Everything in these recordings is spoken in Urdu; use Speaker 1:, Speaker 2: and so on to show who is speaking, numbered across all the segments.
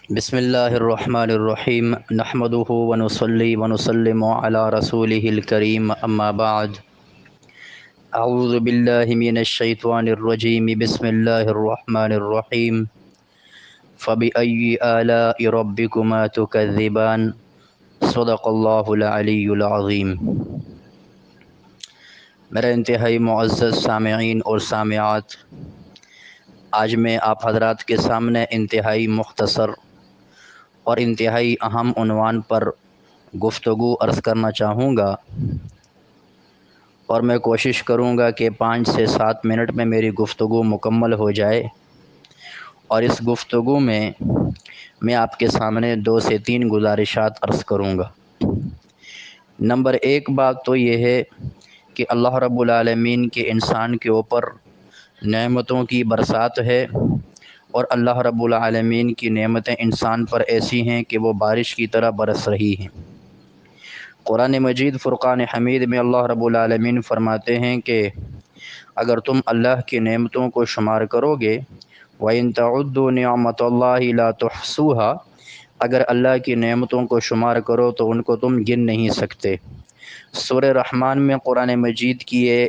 Speaker 1: بسم اللہ الرحمن الرحیم نحمدہ ونصلی ونسلم علی رسولہ الکریم اما بعد اعوذ باللہ من الشیطان الرجیم بسم اللہ الرحمن الرحیم فبأي آلاء ربكما تكذبان صدق اللہ العلی العظیم۔ میرے انتہائی معزز سامعین اور سامعات، آج میں آپ حضرات کے سامنے انتہائی مختصر اور انتہائی اہم عنوان پر گفتگو عرض کرنا چاہوں گا، اور میں کوشش کروں گا کہ 5 سے 7 منٹ میں میری گفتگو مکمل ہو جائے، اور اس گفتگو میں آپ کے سامنے 2 سے 3 گزارشات عرض کروں گا۔ نمبر 1 بات تو یہ ہے کہ اللہ رب العالمین کے انسان کے اوپر نعمتوں کی برسات ہے، اور اللہ رب العالمین کی نعمتیں انسان پر ایسی ہیں کہ وہ بارش کی طرح برس رہی ہیں۔ قرآن مجید فرقان حمید میں اللہ رب العالمین فرماتے ہیں کہ اگر تم اللہ کی نعمتوں کو شمار کرو گے، وَإِن تَعُدُّوا نِعْمَةَ اللَّهِ لَا تُحْصُوهَا، اگر اللہ کی نعمتوں کو شمار کرو تو ان کو تم گن نہیں سکتے۔ سورہ رحمان میں قرآن مجید کی یہ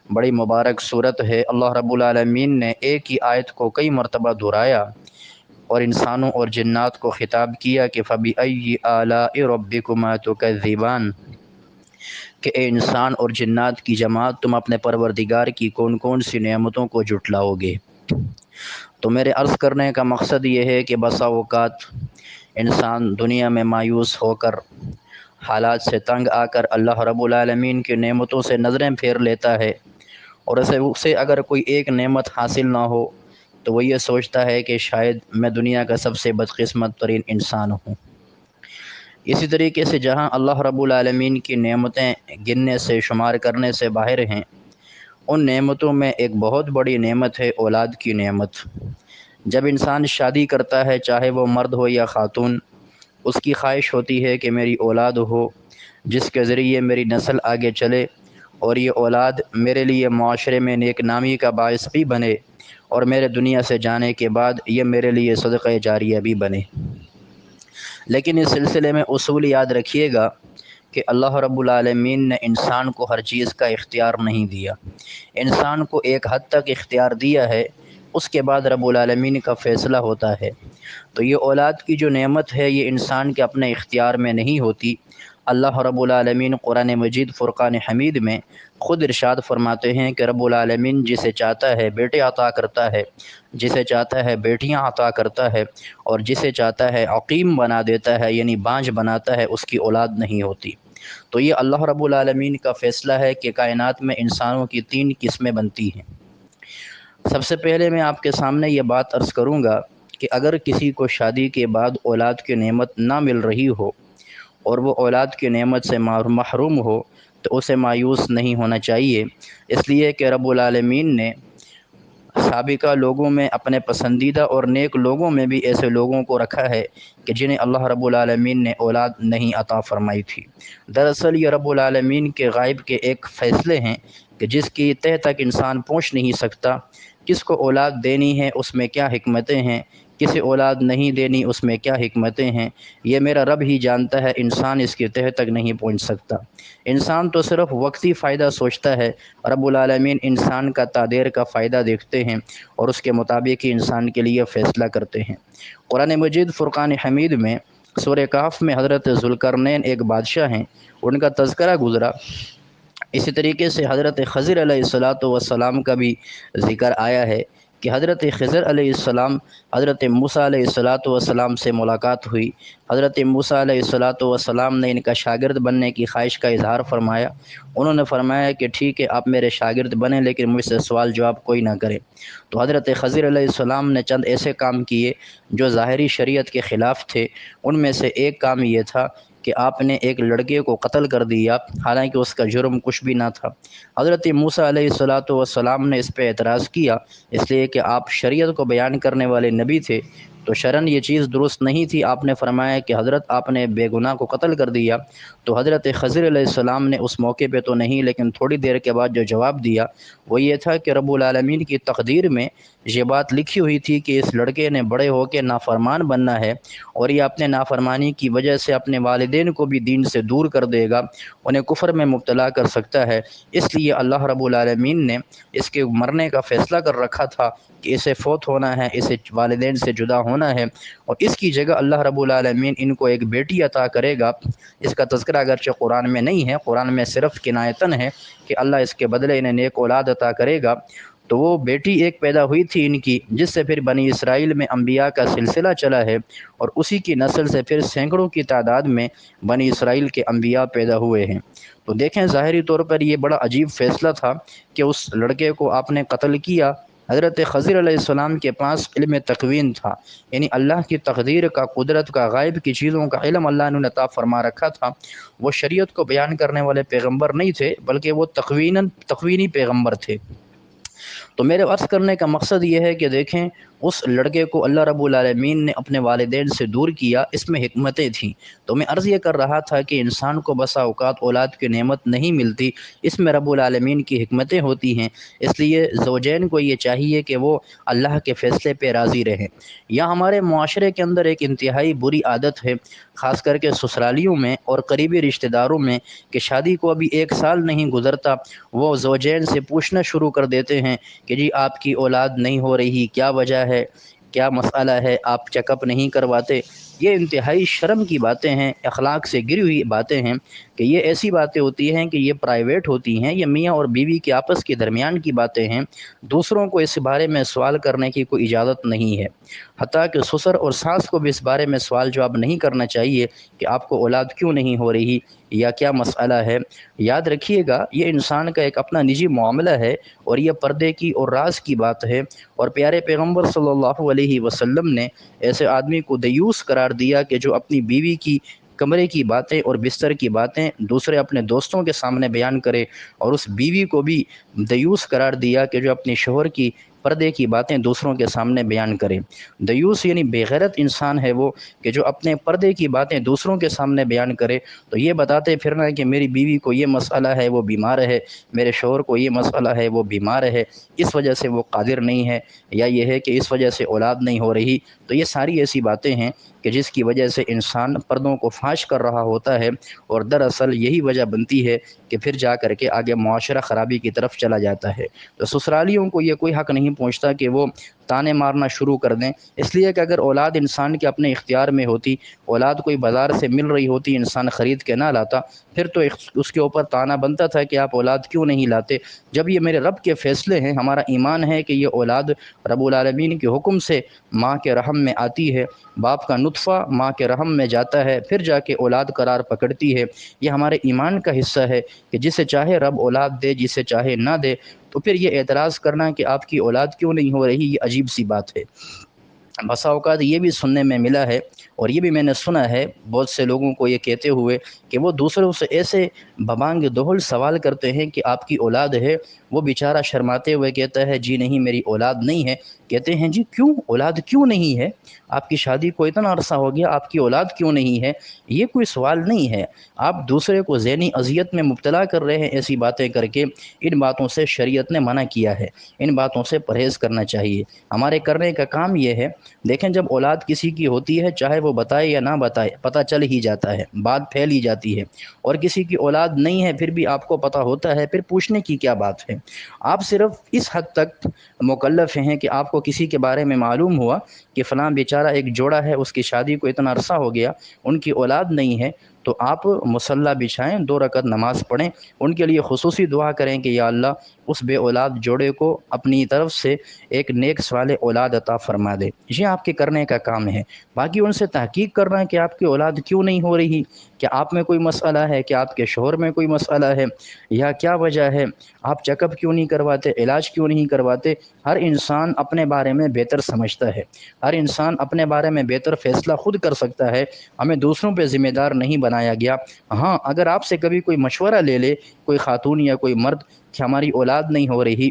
Speaker 1: بڑی مبارک صورت ہے۔ اللہ رب العالمین نے ایک ہی آیت کو کئی مرتبہ دہرایا اور انسانوں اور جنات کو خطاب کیا کہ فَبِأَيِّ آلَاءِ رَبِّكُمَا تُكَذِّبَانِ، کہ اے انسان اور جنات کی جماعت، تم اپنے پروردگار کی کون کون سی نعمتوں کو جھٹلاؤ گے۔ تو میرے عرض کرنے کا مقصد یہ ہے کہ بسا اوقات انسان دنیا میں مایوس ہو کر، حالات سے تنگ آ کر اللہ رب العالمین کی نعمتوں سے نظریں پھیر لیتا ہے، اور اسے اگر کوئی ایک نعمت حاصل نہ ہو تو وہ یہ سوچتا ہے کہ شاید میں دنیا کا سب سے بدقسمت ترین انسان ہوں۔ اسی طریقے سے جہاں اللہ رب العالمین کی نعمتیں گننے سے، شمار کرنے سے باہر ہیں، ان نعمتوں میں ایک بہت بڑی نعمت ہے اولاد کی نعمت۔ جب انسان شادی کرتا ہے، چاہے وہ مرد ہو یا خاتون، اس کی خواہش ہوتی ہے کہ میری اولاد ہو جس کے ذریعے میری نسل آگے چلے، اور یہ اولاد میرے لیے معاشرے میں نیک نامی کا باعث بھی بنے، اور میرے دنیا سے جانے کے بعد یہ میرے لیے صدقہ جاریہ بھی بنے۔ لیکن اس سلسلے میں اصول یاد رکھیے گا کہ اللہ رب العالمین نے انسان کو ہر چیز کا اختیار نہیں دیا۔ انسان کو ایک حد تک اختیار دیا ہے، اس کے بعد رب العالمین کا فیصلہ ہوتا ہے۔ تو یہ اولاد کی جو نعمت ہے، یہ انسان کے اپنے اختیار میں نہیں ہوتی۔ اللہ رب العالمین قرآن مجید فرقان حمید میں خود ارشاد فرماتے ہیں کہ رب العالمین جسے چاہتا ہے بیٹے عطا کرتا ہے، جسے چاہتا ہے بیٹیاں عطا کرتا ہے، اور جسے چاہتا ہے عقیم بنا دیتا ہے، یعنی بانجھ بناتا ہے، اس کی اولاد نہیں ہوتی۔ تو یہ اللہ رب العالمین کا فیصلہ ہے کہ کائنات میں انسانوں کی 3 قسمیں بنتی ہیں۔ سب سے پہلے میں آپ کے سامنے یہ بات عرض کروں گا کہ اگر کسی کو شادی کے بعد اولاد کی نعمت نہ مل رہی ہو، اور وہ اولاد کی نعمت سے محروم ہو، تو اسے مایوس نہیں ہونا چاہیے، اس لیے کہ رب العالمین نے سابقہ لوگوں میں، اپنے پسندیدہ اور نیک لوگوں میں بھی ایسے لوگوں کو رکھا ہے کہ جنہیں اللہ رب العالمین نے اولاد نہیں عطا فرمائی تھی۔ دراصل یہ رب العالمین کے غائب کے ایک فیصلے ہیں کہ جس کی تہ تک انسان پہنچ نہیں سکتا۔ کس کو اولاد دینی ہے، اس میں کیا حکمتیں ہیں، کسے اولاد نہیں دینی، اس میں کیا حکمتیں ہیں، یہ میرا رب ہی جانتا ہے۔ انسان اس کی تہ تک نہیں پہنچ سکتا۔ انسان تو صرف وقتی فائدہ سوچتا ہے، رب العالمین انسان کا تا دیر کا فائدہ دیکھتے ہیں، اور اس کے مطابق ہی انسان کے لیے فیصلہ کرتے ہیں۔ قرآن مجید فرقان حمید میں سورہ کہف میں حضرت ذوالقرنین ایک بادشاہ ہیں، ان کا تذکرہ گزرا۔ اسی طریقے سے حضرت خضر علیہ السلام کا بھی ذکر آیا ہے کہ حضرت خضر علیہ السلام، حضرت موسیٰ علیہ السلام سے ملاقات ہوئی۔ حضرت موسیٰ علیہ السلام نے ان کا شاگرد بننے کی خواہش کا اظہار فرمایا۔ انہوں نے فرمایا کہ ٹھیک ہے، آپ میرے شاگرد بنیں، لیکن مجھ سے سوال جواب کوئی نہ کرے۔ تو حضرت خضر علیہ السلام نے چند ایسے کام کیے جو ظاہری شریعت کے خلاف تھے۔ ان میں سے ایک کام یہ تھا کہ آپ نے ایک لڑکے کو قتل کر دیا، حالانکہ اس کا جرم کچھ بھی نہ تھا۔ حضرت موسیٰ علیہ السلام نے اس پہ اعتراض کیا، اس لیے کہ آپ شریعت کو بیان کرنے والے نبی تھے، تو شرعاً یہ چیز درست نہیں تھی۔ آپ نے فرمایا کہ حضرت آپ نے بے گناہ کو قتل کر دیا۔ تو حضرت خضر علیہ السلام نے اس موقع پہ تو نہیں، لیکن تھوڑی دیر کے بعد جو جواب دیا وہ یہ تھا کہ رب العالمین کی تقدیر میں یہ بات لکھی ہوئی تھی کہ اس لڑکے نے بڑے ہو کے نافرمان بننا ہے، اور یہ اپنے نافرمانی کی وجہ سے اپنے والدین کو بھی دین سے دور کر دے گا، انہیں کفر میں مبتلا کر سکتا ہے۔ اس لیے اللہ رب العالمین نے اس کے مرنے کا فیصلہ کر رکھا تھا کہ اسے فوت ہونا ہے، اسے والدین سے جدا ہونا ہے، اور اس کی جگہ اللہ رب العالمین ان کو ایک بیٹی عطا کرے گا۔ اس کا تذکرہ اگرچہ قرآن میں نہیں ہے، قرآن میں صرف کنایتاً ہے کہ اللہ اس کے بدلے انہیں نیک اولاد عطا کرے گا۔ تو وہ بیٹی ایک پیدا ہوئی تھی ان کی، جس سے پھر بنی اسرائیل میں انبیاء کا سلسلہ چلا ہے، اور اسی کی نسل سے پھر سینکڑوں کی تعداد میں بنی اسرائیل کے انبیاء پیدا ہوئے ہیں۔ تو دیکھیں ظاہری طور پر یہ بڑا عجیب فیصلہ تھا کہ اس لڑکے کو آپ نے قتل کیا۔ حضرت خضر علیہ السلام کے پاس علم تکوین تھا، یعنی اللہ کی تقدیر کا، قدرت کا، غائب کی چیزوں کا علم اللہ نے عطا فرما رکھا تھا۔ وہ شریعت کو بیان کرنے والے پیغمبر نہیں تھے، بلکہ وہ تکوینی پیغمبر تھے۔ تو میرے عرض کرنے کا مقصد یہ ہے کہ دیکھیں اس لڑکے کو اللہ رب العالمین نے اپنے والدین سے دور کیا، اس میں حکمتیں تھیں۔ تو میں عرض یہ کر رہا تھا کہ انسان کو بسا اوقات اولاد کی نعمت نہیں ملتی، اس میں رب العالمین کی حکمتیں ہوتی ہیں۔ اس لیے زوجین کو یہ چاہیے کہ وہ اللہ کے فیصلے پہ راضی رہیں۔ یا ہمارے معاشرے کے اندر ایک انتہائی بری عادت ہے، خاص کر کے سسرالیوں میں اور قریبی رشتہ داروں میں، کہ شادی کو ابھی 1 سال نہیں گزرتا وہ زوجین سے پوچھنا شروع کر دیتے ہیں کہ جی آپ کی اولاد نہیں ہو رہی، کیا وجہ ہے، کیا مسئلہ ہے، آپ چیک اپ نہیں کرواتے۔ یہ انتہائی شرم کی باتیں ہیں، اخلاق سے گری ہوئی باتیں ہیں، کہ یہ ایسی باتیں ہوتی ہیں کہ یہ پرائیویٹ ہوتی ہیں، یہ میاں اور بیوی کے آپس کے درمیان کی باتیں ہیں، دوسروں کو اس بارے میں سوال کرنے کی کوئی اجازت نہیں ہے۔ حتیٰ کہ سسر اور ساس کو بھی اس بارے میں سوال جواب نہیں کرنا چاہیے کہ آپ کو اولاد کیوں نہیں ہو رہی یا کیا مسئلہ ہے۔ یاد رکھیے گا یہ انسان کا ایک اپنا نجی معاملہ ہے، اور یہ پردے کی اور راز کی بات ہے، اور پیارے پیغمبر صلی اللہ علیہ وسلم نے ایسے آدمی کو دیوس قرار دیا کہ جو اپنی بیوی کی کمرے کی باتیں اور بستر کی باتیں دوسرے اپنے دوستوں کے سامنے بیان کرے، اور اس بیوی کو بھی دیوس قرار دیا کہ جو اپنی شوہر کی پردے کی باتیں دوسروں کے سامنے بیان کرے۔ دیوس یعنی بے غیرت انسان ہے وہ کہ جو اپنے پردے کی باتیں دوسروں کے سامنے بیان کرے، تو یہ بتاتے پھرنا ہے کہ میری بیوی کو یہ مسئلہ ہے وہ بیمار ہے، میرے شوہر کو یہ مسئلہ ہے وہ بیمار ہے، اس وجہ سے وہ قادر نہیں ہے، یا یہ ہے کہ اس وجہ سے اولاد نہیں ہو رہی۔ تو یہ ساری ایسی باتیں ہیں کہ جس کی وجہ سے انسان پردوں کو فاش کر رہا ہوتا ہے، اور دراصل یہی وجہ بنتی ہے کہ پھر جا کر کے آگے معاشرہ خرابی کی طرف چلا جاتا ہے۔ تو سسرالیوں کو یہ کوئی حق نہیں پہنچتا کہ وہ تانے مارنا شروع کر دیں، اس لیے کہ اگر اولاد انسان کے اپنے اختیار میں ہوتی، اولاد کوئی بازار سے مل رہی ہوتی، انسان خرید کے نہ لاتا، پھر تو اس کے اوپر تانا بنتا تھا کہ آپ اولاد کیوں نہیں لاتے۔ جب یہ میرے رب کے فیصلے ہیں، ہمارا ایمان ہے کہ یہ اولاد رب العالمین کے حکم سے ماں کے رحم میں آتی ہے، باپ کا نطفہ ماں کے رحم میں جاتا ہے، پھر جا کے اولاد قرار پکڑتی ہے، یہ ہمارے ایمان کا حصہ ہے کہ جسے چاہے رب اولاد دے، جسے چاہے نہ دے۔ تو پھر یہ اعتراض کرنا کہ آپ کی اولاد کیوں نہیں ہو رہی، یہ عجیب سی بات ہے۔ بسا اوقات یہ بھی سننے میں ملا ہے، اور یہ بھی میں نے سنا ہے بہت سے لوگوں کو یہ کہتے ہوئے کہ وہ دوسروں سے ایسے ببانگ دہل سوال کرتے ہیں کہ آپ کی اولاد ہے، وہ بیچارہ شرماتے ہوئے کہتا ہے جی نہیں میری اولاد نہیں ہے۔ کہتے ہیں جی کیوں اولاد کیوں نہیں ہے، آپ کی شادی کو اتنا عرصہ ہو گیا، آپ کی اولاد کیوں نہیں ہے؟ یہ کوئی سوال نہیں ہے، آپ دوسرے کو ذہنی اذیت میں مبتلا کر رہے ہیں ایسی باتیں کر کے۔ ان باتوں سے شریعت نے منع کیا ہے، ان باتوں سے پرہیز کرنا چاہیے۔ ہمارے کرنے کا کام یہ ہے، دیکھیں جب اولاد کسی کی ہوتی ہے چاہے وہ بتائے یا نہ بتائے، پتہ چل ہی جاتا ہے، بات پھیل ہی جاتی ہے، اور کسی کی اولاد نہیں ہے پھر بھی آپ کو پتہ ہوتا ہے، پھر پوچھنے کی کیا بات ہے؟ آپ صرف اس حد تک مکلف ہیں کہ آپ کو کسی کے بارے میں معلوم ہوا کہ فلاں بیچارہ ایک جوڑا ہے، اس کی شادی کو اتنا عرصہ ہو گیا، ان کی اولاد نہیں ہے، تو آپ مصلی بچھائیں، 2 رکعت نماز پڑھیں، ان کے لیے خصوصی دعا کریں کہ یا اللہ اس بے اولاد جوڑے کو اپنی طرف سے ایک نیک صالح اولاد عطا فرما دے۔ یہ آپ کے کرنے کا کام ہے۔ باقی ان سے تحقیق کرنا کہ آپ کی اولاد کیوں نہیں ہو رہی، کیا آپ میں کوئی مسئلہ ہے، کیا آپ کے شوہر میں کوئی مسئلہ ہے، یا کیا وجہ ہے، آپ چیک اپ کیوں نہیں کرواتے، علاج کیوں نہیں کرواتے؟ ہر انسان اپنے بارے میں بہتر سمجھتا ہے، ہر انسان اپنے بارے میں بہتر فیصلہ خود کر سکتا ہے، ہمیں دوسروں پہ ذمہ دار نہیں بنایا گیا۔ ہاں اگر آپ سے کبھی کوئی مشورہ لے لے کوئی خاتون یا کوئی مرد کہ ہماری اولاد نہیں ہو رہی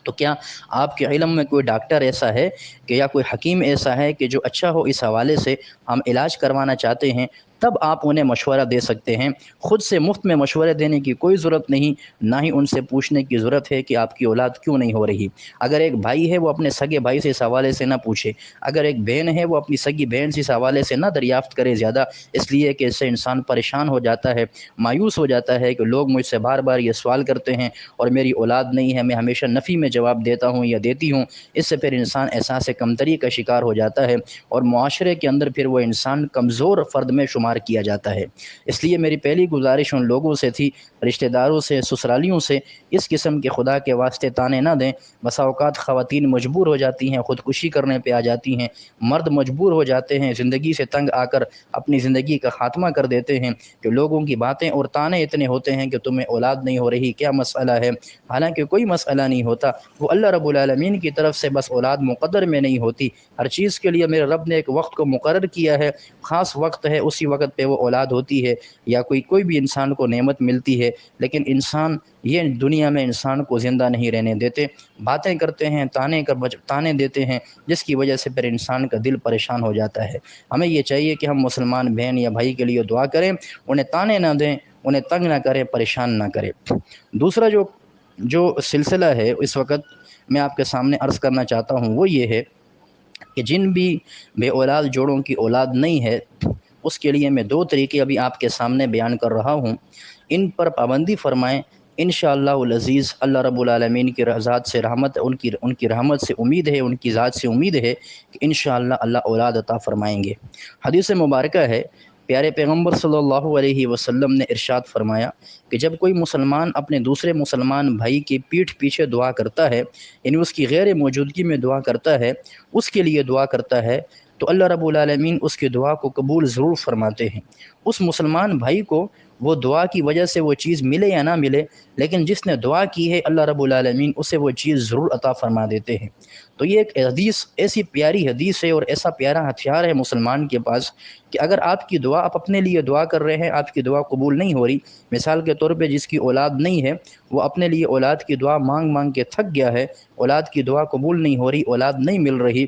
Speaker 1: تو کیا آپ کے علم میں کوئی ڈاکٹر ایسا ہے کہ یا کوئی حکیم ایسا ہے کہ جو اچھا ہو اس حوالے سے ہم علاج کروانا چاہتے ہیں، تب آپ انہیں مشورہ دے سکتے ہیں۔ خود سے مفت میں مشورے دینے کی کوئی ضرورت نہیں، نہ ہی ان سے پوچھنے کی ضرورت ہے کہ آپ کی اولاد کیوں نہیں ہو رہی۔ اگر ایک بھائی ہے وہ اپنے سگے بھائی سے اس حوالے سے نہ پوچھے، اگر ایک بہن ہے وہ اپنی سگی بہن سے اس حوالے سے نہ دریافت کرے زیادہ، اس لیے کہ اس سے انسان پریشان ہو جاتا ہے، مایوس ہو جاتا ہے کہ لوگ مجھ سے بار بار یہ سوال کرتے ہیں اور میری اولاد نہیں ہے، میں ہمیشہ نفی میں جواب دیتا ہوں یا دیتی ہوں۔ اس سے پھر انسان احساس کمتری کا شکار ہو جاتا ہے اور معاشرے کے اندر پھر وہ انسان کمزور فرد میں شمار کیا جاتا ہے۔ اس لیے میری پہلی گزارش ان لوگوں سے تھی، رشتہ داروں سے، سسرالیوں سے، اس قسم کے خدا کے واسطے تانے نہ دیں۔ بسا اوقات خواتین مجبور ہو جاتی ہیں، خودکشی کرنے پہ آ جاتی ہیں، مرد مجبور ہو جاتے ہیں، زندگی سے تنگ آ کر اپنی زندگی کا خاتمہ کر دیتے ہیں کہ لوگوں کی باتیں اور تانے اتنے ہوتے ہیں کہ تمہیں اولاد نہیں ہو رہی، کیا مسئلہ ہے؟ حالانکہ کوئی مسئلہ نہیں ہوتا، وہ اللہ رب العالمین کی طرف سے بس اولاد مقدر میں نہیں ہوتی۔ ہر چیز کے لیے میرے رب نے ایک وقت کو مقرر کیا ہے، خاص وقت ہے، اسی وقت پہ وہ اولاد ہوتی ہے یا کوئی بھی انسان کو نعمت ملتی ہے، لیکن انسان یہ دنیا میں انسان کو زندہ نہیں رہنے دیتے، باتیں کرتے ہیں، تانے دیتے ہیں، جس کی وجہ سے پھر انسان کا دل پریشان ہو جاتا ہے۔ ہمیں یہ چاہیے کہ ہم مسلمان بہن یا بھائی کے لیے دعا کریں، انہیں تانے نہ دیں، انہیں تنگ نہ کریں، پریشان نہ کریں۔ دوسرا جو سلسلہ ہے اس وقت میں آپ کے سامنے عرض کرنا چاہتا ہوں وہ یہ ہے کہ جن بھی بے اولاد جوڑوں کی اولاد نہیں ہے، اس کے لیے میں دو طریقے ابھی آپ کے سامنے بیان کر رہا ہوں، ان پر پابندی فرمائیں۔ انشاءاللہ العزیز اللہ رب العالمین کی ذات سے رحمت، ان کی رحمت سے امید ہے، ان کی ذات سے امید ہے کہ انشاءاللہ اللہ اولاد عطا فرمائیں گے۔ حدیث مبارکہ ہے، پیارے پیغمبر صلی اللہ علیہ وسلم نے ارشاد فرمایا کہ جب کوئی مسلمان اپنے دوسرے مسلمان بھائی کی پیٹھ پیچھے دعا کرتا ہے، یعنی اس کی غیر موجودگی میں دعا کرتا ہے، اس کے لیے دعا کرتا ہے، تو اللہ رب العالمین اس کی دعا کو قبول ضرور فرماتے ہیں۔ اس مسلمان بھائی کو وہ دعا کی وجہ سے وہ چیز ملے یا نہ ملے، لیکن جس نے دعا کی ہے اللہ رب العالمین اسے وہ چیز ضرور عطا فرما دیتے ہیں۔ تو یہ ایک حدیث، ایسی پیاری حدیث ہے اور ایسا پیارا ہتھیار ہے مسلمان کے پاس کہ اگر آپ کی دعا، آپ اپنے لیے دعا کر رہے ہیں، آپ کی دعا قبول نہیں ہو رہی، مثال کے طور پہ جس کی اولاد نہیں ہے، وہ اپنے لیے اولاد کی دعا مانگ مانگ کے تھک گیا ہے، اولاد کی دعا قبول نہیں ہو رہی، اولاد نہیں مل رہی،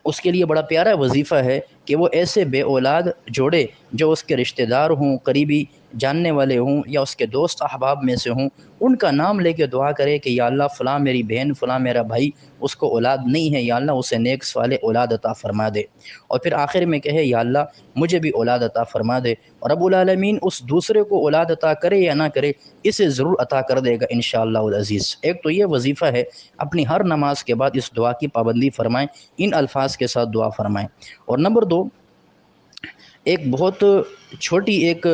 Speaker 1: اس کے لیے بڑا پیارا وظیفہ ہے کہ وہ ایسے بے اولاد جوڑے جو اس کے رشتہ دار ہوں، قریبی جاننے والے ہوں یا اس کے دوست احباب میں سے ہوں، ان کا نام لے کے دعا کرے کہ یا اللہ فلاں میری بہن، فلاں میرا بھائی، اس کو اولاد نہیں ہے، یا اللہ اسے نیک صالح اولاد عطا فرما دے، اور پھر آخر میں کہے یا اللہ مجھے بھی اولاد عطا فرما دے، اور رب العالمین اس دوسرے کو اولاد عطا کرے یا نہ کرے، اسے ضرور عطا کر دے گا انشاءاللہ العزیز۔ ایک تو یہ وظیفہ ہے، اپنی ہر نماز کے بعد اس دعا کی پابندی فرمائیں، ان الفاظ کے ساتھ دعا فرمائیں۔ اور نمبر دو، ایک بہت چھوٹی ایک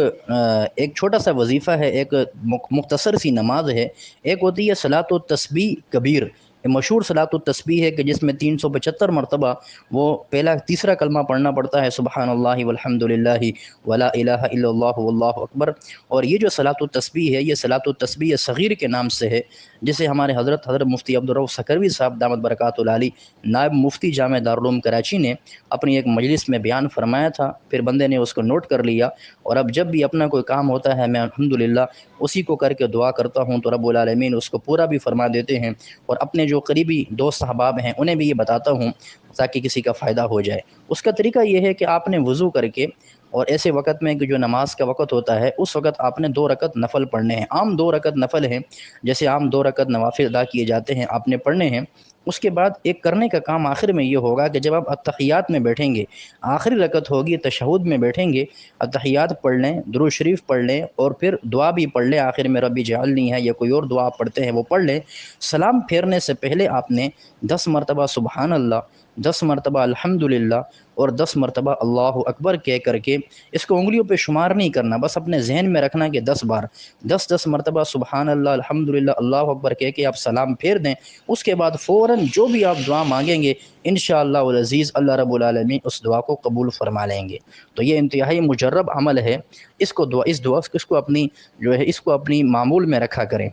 Speaker 1: چھوٹا سا وظیفہ ہے، ایک مختصر سی نماز ہے، ایک ہوتی ہے صلاۃ التسبیح کبیر، مشہور صلاۃ التسبیح ہے کہ جس میں 375 مرتبہ وہ پہلا تیسرا کلمہ پڑھنا پڑتا ہے، سبحان اللہ والحمد للہ ولا الہ الا اللہ واللہ اکبر۔ اور یہ جو صلاۃ التسبیح ہے، یہ صلاۃ التسبیح صغیر کے نام سے ہے، جسے ہمارے حضرت مفتی عبدالرؤف سکروی صاحب دامت برکاتہ العالی، نائب مفتی جامع دارالعلوم کراچی نے اپنی ایک مجلس میں بیان فرمایا تھا، پھر بندے نے اس کو نوٹ کر لیا، اور اب جب بھی اپنا کوئی کام ہوتا ہے میں الحمدللہ اسی کو کر کے دعا کرتا ہوں تو رب العالمین اس کو پورا بھی فرما دیتے ہیں، اور اپنے جو قریبی دوست احباب ہیں انہیں بھی یہ بتاتا ہوں تاکہ کسی کا فائدہ ہو جائے۔ اس کا طریقہ یہ ہے کہ آپ نے وضو کر کے، اور ایسے وقت میں کہ جو نماز کا وقت ہوتا ہے اس وقت آپ نے 2 رکعت نفل پڑھنے ہیں، عام 2 رکعت نفل ہیں، جیسے عام 2 رکعت نوافل ادا کیے جاتے ہیں، آپ نے پڑھنے ہیں۔ اس کے بعد ایک کرنے کا کام آخر میں یہ ہوگا کہ جب آپ اتحیات میں بیٹھیں گے، آخری رکعت ہوگی، تشہد میں بیٹھیں گے، اتحیات پڑھ لیں، درود شریف پڑھ لیں، اور پھر دعا بھی پڑھ لیں، آخر میں ربی جعلنی ہے یا کوئی اور دعا آپ پڑھتے ہیں وہ پڑھ لیں۔ سلام پھیرنے سے پہلے آپ نے 10 مرتبہ سبحان اللہ، 10 مرتبہ الحمدللہ اور 10 مرتبہ اللہ اکبر کہہ کر کے، اس کو انگلیوں پہ شمار نہیں کرنا، بس اپنے ذہن میں رکھنا کہ 10 بار 10 مرتبہ سبحان اللہ، الحمدللہ، اللہ اکبر کہہ کے آپ سلام پھیر دیں۔ اس کے بعد فوراً جو بھی آپ دعا مانگیں گے انشاءاللہ العزیز اللہ رب العالمین اس دعا کو قبول فرما لیں گے۔ تو یہ انتہائی مجرب عمل ہے، اس کو اپنی جو ہے اس کو اپنی معمول میں رکھا کریں۔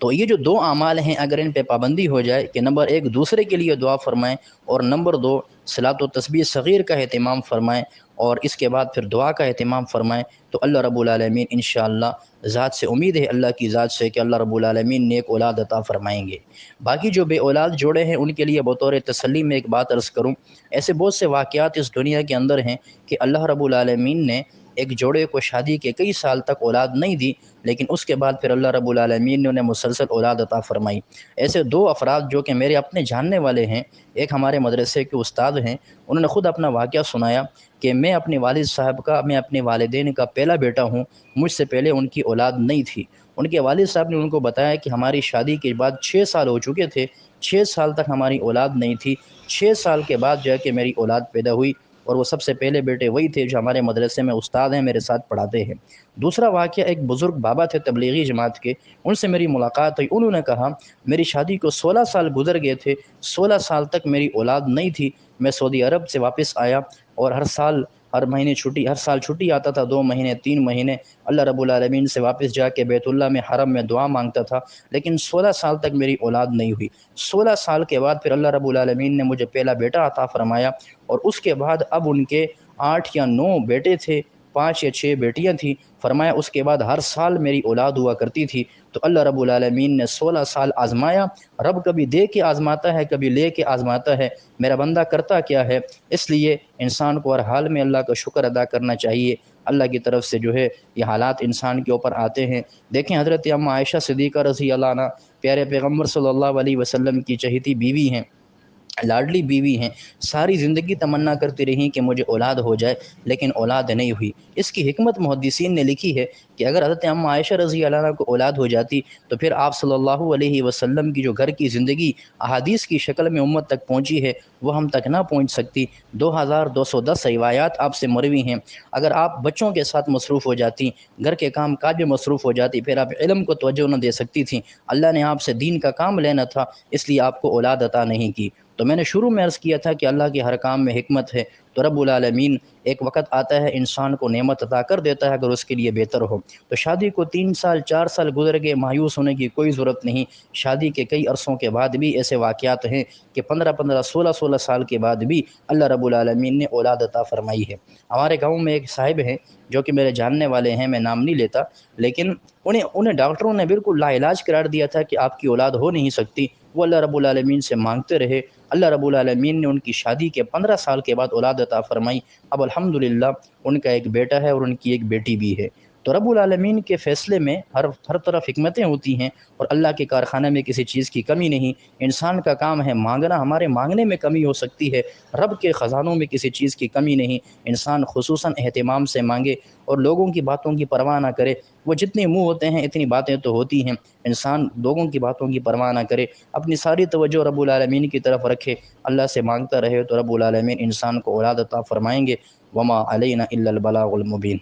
Speaker 1: تو یہ جو دو اعمال ہیں اگر ان پہ پابندی ہو جائے کہ نمبر ایک دوسرے کے لیے دعا فرمائیں، اور نمبر دو صلاۃ و تسبیح صغیر کا اہتمام فرمائیں، اور اس کے بعد پھر دعا کا اہتمام فرمائیں، تو اللہ رب العالمین انشاءاللہ ذات سے امید ہے اللہ کی ذات سے کہ اللہ رب العالمین نیک اولاد عطا فرمائیں گے۔ باقی جو بے اولاد جوڑے ہیں ان کے لیے بطور تسلی میں ایک بات عرض کروں، ایسے بہت سے واقعات اس دنیا کے اندر ہیں کہ اللہ رب العالمین نے ایک جوڑے کو شادی کے کئی سال تک اولاد نہیں دی، لیکن اس کے بعد پھر اللہ رب العالمین نے انہیں مسلسل اولاد عطا فرمائی۔ ایسے دو افراد جو کہ میرے اپنے جاننے والے ہیں، ایک ہمارے مدرسے کے استاد ہیں، انہوں نے خود اپنا واقعہ سنایا کہ میں اپنے والد صاحب کا، میں اپنے والدین کا پہلا بیٹا ہوں، مجھ سے پہلے ان کی اولاد نہیں تھی۔ ان کے والد صاحب نے ان کو بتایا کہ ہماری شادی کے بعد 6 سال ہو چکے تھے، 6 سال تک ہماری اولاد نہیں تھی، 6 سال کے بعد جا کے میری اولاد پیدا ہوئی، اور وہ سب سے پہلے بیٹے وہی تھے جو ہمارے مدرسے میں استاد ہیں، میرے ساتھ پڑھاتے ہیں۔ دوسرا واقعہ ایک بزرگ بابا تھے تبلیغی جماعت کے، ان سے میری ملاقات ہوئی، انہوں نے کہا میری شادی کو 16 سال گزر گئے تھے، 16 سال تک میری اولاد نہیں تھی، میں سعودی عرب سے واپس آیا اور ہر سال چھٹی آتا تھا، 2 مہینے 3 مہینے اللہ رب العالمین سے واپس جا کے بیت اللہ میں حرم میں دعا مانگتا تھا، لیکن 16 سال تک میری اولاد نہیں ہوئی۔ 16 سال کے بعد پھر اللہ رب العالمین نے مجھے پہلا بیٹا عطا فرمایا، اور اس کے بعد اب ان کے 8 یا 9 بیٹے تھے، 5 یا 6 بیٹیاں تھیں۔ فرمایا اس کے بعد ہر سال میری اولاد ہوا کرتی تھی۔ تو اللہ رب العالمین نے 16 سال آزمایا۔ رب کبھی دے کے آزماتا ہے، کبھی لے کے آزماتا ہے، میرا بندہ کرتا کیا ہے؟ اس لیے انسان کو ہر حال میں اللہ کا شکر ادا کرنا چاہیے۔ اللہ کی طرف سے جو ہے یہ حالات انسان کے اوپر آتے ہیں۔ دیکھیں حضرت اماں عائشہ صدیقہ رضی اللہ عنہ پیارے پیغمبر صلی اللہ علیہ وسلم کی چہیتی بیوی ہیں، لاڈلی بیوی ہیں، ساری زندگی تمنا کرتی رہیں کہ مجھے اولاد ہو جائے، لیکن اولاد نہیں ہوئی۔ اس کی حکمت محدثین نے لکھی ہے کہ اگر حضرت اماں عائشہ رضی اللہ عنہ کو اولاد ہو جاتی تو پھر آپ صلی اللہ علیہ وسلم کی جو گھر کی زندگی احادیث کی شکل میں امت تک پہنچی ہے وہ ہم تک نہ پہنچ سکتی۔ 2210 روایات آپ سے مروی ہیں۔ اگر آپ بچوں کے ساتھ مصروف ہو جاتی، گھر کے کام کاج میں مصروف ہو جاتی، پھر آپ علم کو توجہ نہ دے سکتی تھیں۔ اللہ نے آپ سے دین کا کام لینا تھا، اس لیے آپ کو اولاد عطا نہیں کی۔ تو میں نے شروع میں عرض کیا تھا کہ اللہ کے ہر کام میں حکمت ہے، تو رب العالمین ایک وقت آتا ہے انسان کو نعمت عطا کر دیتا ہے اگر اس کے لیے بہتر ہو۔ تو شادی کو 3 سال 4 سال گزر گئے، مایوس ہونے کی کوئی ضرورت نہیں۔ شادی کے کئی عرصوں کے بعد بھی ایسے واقعات ہیں کہ 15 16 سال کے بعد بھی اللہ رب العالمین نے اولاد عطا فرمائی ہے۔ ہمارے گاؤں میں ایک صاحب ہیں جو کہ میرے جاننے والے ہیں، میں نام نہیں لیتا، لیکن انہیں ڈاکٹروں نے بالکل لا علاج قرار دیا تھا کہ آپ کی اولاد ہو نہیں سکتی۔ وہ اللہ رب العالمین سے مانگتے رہے، اللہ رب العالمین نے ان کی شادی کے 15 سال کے بعد اولاد عطا فرمائی۔ اب الحمدللہ ان کا ایک بیٹا ہے اور ان کی ایک بیٹی بھی ہے۔ تو رب العالمین کے فیصلے میں ہر طرف حکمتیں ہوتی ہیں، اور اللہ کے کارخانے میں کسی چیز کی کمی نہیں۔ انسان کا کام ہے مانگنا، ہمارے مانگنے میں کمی ہو سکتی ہے، رب کے خزانوں میں کسی چیز کی کمی نہیں۔ انسان خصوصاً اہتمام سے مانگے اور لوگوں کی باتوں کی پرواہ نہ کرے۔ وہ جتنے منہ ہوتے ہیں اتنی باتیں تو ہوتی ہیں، انسان لوگوں کی باتوں کی پرواہ نہ کرے، اپنی ساری توجہ رب العالمین کی طرف رکھے، اللہ سے مانگتا رہے، تو رب العالمین انسان کو اولاد عطا فرمائیں گے۔ وما علینا الا البلاغ المبین۔